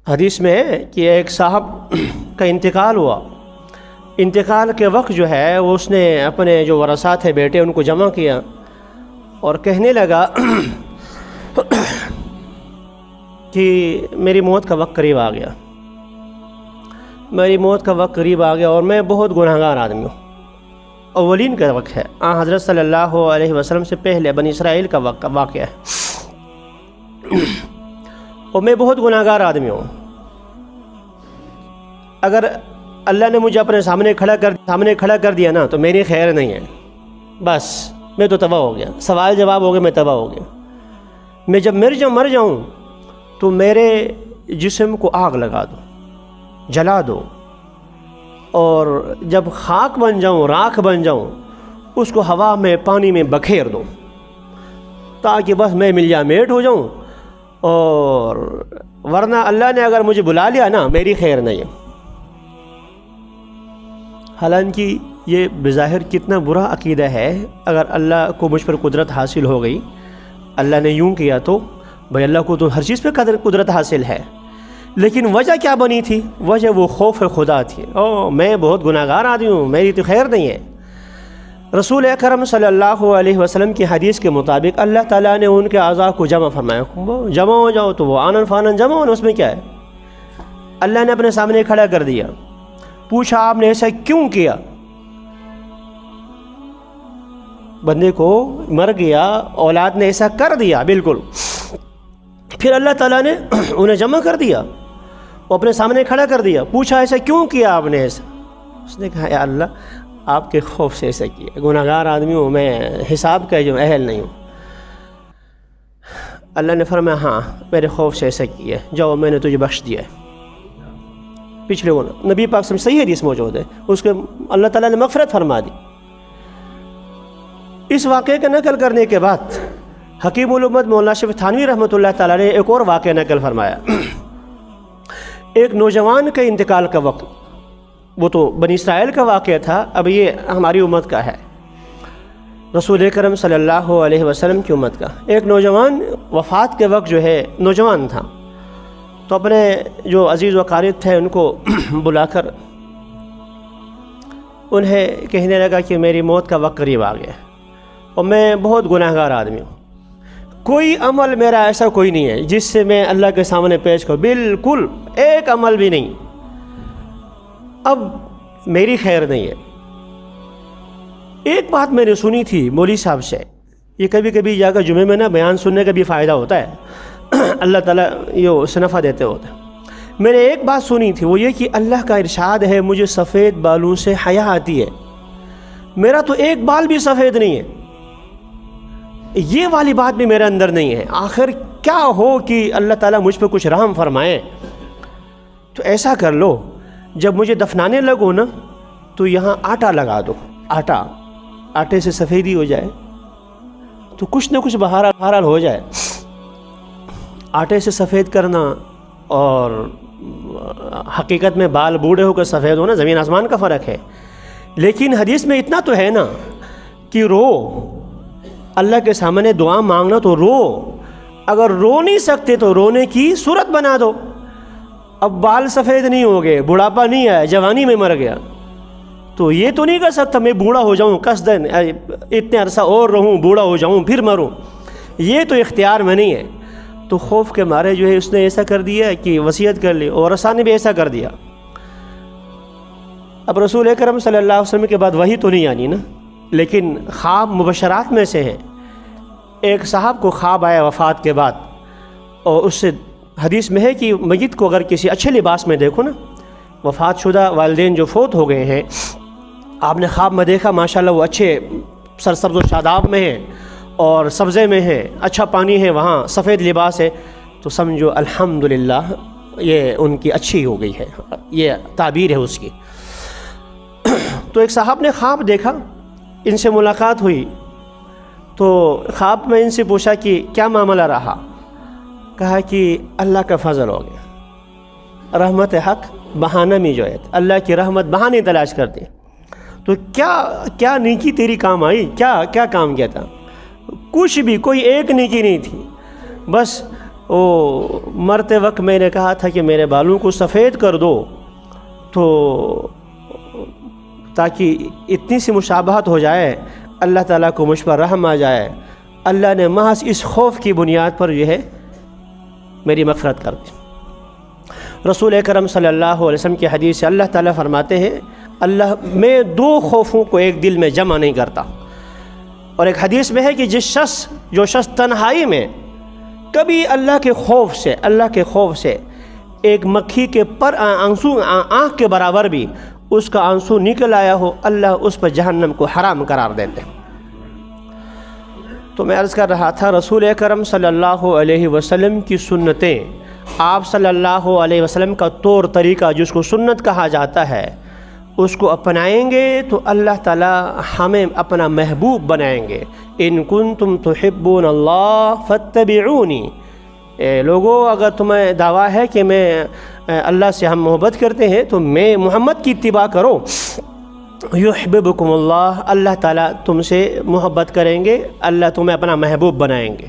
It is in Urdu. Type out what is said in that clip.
حدیث میں ہے کہ ایک صاحب کا انتقال ہوا. انتقال کے وقت جو ہے وہ اس نے اپنے جو ورثاء تھے بیٹے ان کو جمع کیا اور کہنے لگا کہ میری موت کا وقت قریب آ گیا، میری موت کا وقت قریب آ گیا اور میں بہت گناہ گار آدمی ہوں. اولین کا وقت ہے، حضرت صلی اللہ علیہ وسلم سے پہلے بنی اسرائیل کا واقعہ ہے، اور میں بہت گناہ گار آدمی ہوں. اگر اللہ نے مجھے اپنے سامنے کھڑا کر دیا نا تو میری خیر نہیں ہے، بس میں تو تباہ ہو گیا، سوال جواب ہو گیا، میں تباہ ہو گیا. میں جب مر جاؤں تو میرے جسم کو آگ لگا دو، جلا دو، اور جب خاک بن جاؤں، راکھ بن جاؤں، اس کو ہوا میں پانی میں بکھیر دو تاکہ بس میں مل میٹ ہو جاؤں. اور ورنہ اللہ نے اگر مجھے بلا لیا نا میری خیر نہیں ہے. حالانکہ یہ بظاہر کتنا برا عقیدہ ہے. اگر اللہ کو مجھ پر قدرت حاصل ہو گئی، اللہ نے یوں کیا تو بھائی اللہ کو تو ہر چیز پہ قدرت حاصل ہے، لیکن وجہ کیا بنی تھی؟ وجہ وہ خوف خدا تھی. میں بہت گناہ گار آدمی ہوں، میری تو خیر نہیں ہے. رسول اکرم صلی اللہ علیہ وسلم کی حدیث کے مطابق اللہ تعالیٰ نے ان کے اعضاء کو جمع فرمایا، جمع ہو جاؤ، تو وہ آنن فانن جمع ہونا، اس میں کیا ہے؟ اللہ نے اپنے سامنے کھڑا کر دیا. پوچھا آپ نے ایسا کیوں کیا؟ بندے کو مر گیا، اولاد نے ایسا کر دیا، بالکل. پھر اللہ تعالیٰ نے انہیں جمع کر دیا، وہ اپنے سامنے کھڑا کر دیا. پوچھا ایسا کیوں کیا آپ نے ایسا؟ اس نے کہا یا اللہ آپ کے خوف سے ایسا کیا، گناہ گار آدمی ہوں، میں حساب کا جو اہل نہیں ہوں. اللہ نے فرمایا ہاں میرے خوف سے ایسا کیا، جاؤ میں نے تجھے بخش دیا ہے. پچھلے وہ نبی پاک سے صحیح حدیث موجود ہے، اس کے اللہ تعالیٰ نے مغفرت فرما دی. اس واقعے کا نقل کرنے کے بعد حکیم الامت مولانا شفیع تھانوی رحمۃ اللہ تعالیٰ نے ایک اور واقعہ نقل فرمایا. ایک نوجوان کے انتقال کا وقت، وہ تو بنی اسرائیل کا واقعہ تھا، اب یہ ہماری امت کا ہے، رسول اکرم صلی اللہ علیہ وسلم کی امت کا. ایک نوجوان وفات کے وقت جو ہے نوجوان تھا، تو اپنے جو عزیز و اقارب تھے ان کو بلا کر انہیں کہنے لگا کہ میری موت کا وقت قریب آ گیا اور میں بہت گناہ گار آدمی ہوں، کوئی عمل میرا ایسا کوئی نہیں ہے جس سے میں اللہ کے سامنے پیش کروں، بالکل ایک عمل بھی نہیں، اب میری خیر نہیں ہے. ایک بات میں نے سنی تھی مولوی صاحب سے، یہ کبھی کبھی جا کر جمعے میں نا بیان سننے کا بھی فائدہ ہوتا ہے، اللہ تعالیٰ یہ سنفع دیتے ہوتے ہیں. میں نے ایک بات سنی تھی، وہ یہ کہ اللہ کا ارشاد ہے مجھے سفید بالوں سے حیا آتی ہے، میرا تو ایک بال بھی سفید نہیں ہے، یہ والی بات بھی میرے اندر نہیں ہے. آخر کیا ہو کہ اللہ تعالیٰ مجھ پہ کچھ رحم فرمائے. تو ایسا کر لو جب مجھے دفنانے لگو نا تو یہاں آٹا لگا دو، آٹے سے سفیدی ہو جائے تو کچھ نہ کچھ بہرحال ہو جائے. آٹے سے سفید کرنا اور حقیقت میں بال بوڑھے ہو کر سفید ہونا زمین آسمان کا فرق ہے. لیکن حدیث میں اتنا تو ہے نا کہ رو، اللہ کے سامنے دعا مانگنا تو رو، اگر رو نہیں سکتے تو رونے کی صورت بنا دو. اب بال سفید نہیں ہو گئے، بڑھاپا نہیں آیا، جوانی میں مر گیا، تو یہ تو نہیں کر سکتا میں بوڑھا ہو جاؤں قصداً اتنے عرصہ اور رہوں، بوڑھا ہو جاؤں پھر مروں، یہ تو اختیار میں نہیں ہے. تو خوف کے مارے جو ہے اس نے ایسا کر دیا کہ وصیت کر لی، اور رسول نے بھی ایسا کر دیا. اب رسول اکرم صلی اللہ علیہ وسلم کے بعد وہی تو نہیں آنی نا، لیکن خواب مبشرات میں سے ہیں. ایک صاحب کو خواب آیا وفات کے بعد، اور اس سے حدیث میں ہے کہ میت کو اگر کسی اچھے لباس میں دیکھو نا، وفات شدہ والدین جو فوت ہو گئے ہیں، آپ نے خواب میں دیکھا ماشاءاللہ وہ اچھے سرسبز و شاداب میں ہیں اور سبزے میں ہیں، اچھا پانی ہے وہاں، سفید لباس ہے، تو سمجھو الحمدللہ یہ ان کی اچھی ہو گئی ہے، یہ تعبیر ہے اس کی. تو ایک صاحب نے خواب دیکھا، ان سے ملاقات ہوئی، تو خواب میں ان سے پوچھا کہ کیا معاملہ رہا؟ کہا کہ اللہ کا فضل ہو گیا، رحمت حق بہانہ میں جو ہے، اللہ کی رحمت بہانے تلاش کرتے. تو کیا نیکی تیری کام آئی؟ کیا کام کیا تھا؟ کچھ بھی، کوئی ایک نیکی نہیں تھی، بس مرتے وقت میں نے کہا تھا کہ میرے بالوں کو سفید کر دو، تو تاکہ اتنی سی مشابہت ہو جائے، اللہ تعالیٰ کو مجھ پر رحم آ جائے۔ اللہ نے محض اس خوف کی بنیاد پر جو ہے میری مغفرت کر دی۔ رسول اکرم صلی اللہ علیہ وسلم کی حدیث سے اللہ تعالیٰ فرماتے ہیں اللہ میں دو خوفوں کو ایک دل میں جمع نہیں کرتا۔ اور ایک حدیث میں ہے کہ جو شخص تنہائی میں کبھی اللہ کے خوف سے ایک مکھی کے آنکھ کے برابر بھی اس کا آنسو نکل آیا ہو، اللہ اس پر جہنم کو حرام قرار دیتے ہیں۔ تو میں عرض کر رہا تھا رسول اکرم صلی اللہ علیہ وسلم کی سنتیں، آپ صلی اللہ علیہ وسلم کا طور طریقہ جس کو سنت کہا جاتا ہے، اس کو اپنائیں گے تو اللہ تعالیٰ ہمیں اپنا محبوب بنائیں گے۔ ان کنتم تحبون اللہ فاتبعونی، لوگو اگر تمہیں دعویٰ ہے کہ اللہ سے ہم محبت کرتے ہیں تو میں محمد کی اتباع کرو، یحببکم اللہ، اللہ تعالیٰ تم سے محبت کریں گے، اللہ تمہیں اپنا محبوب بنائیں گے۔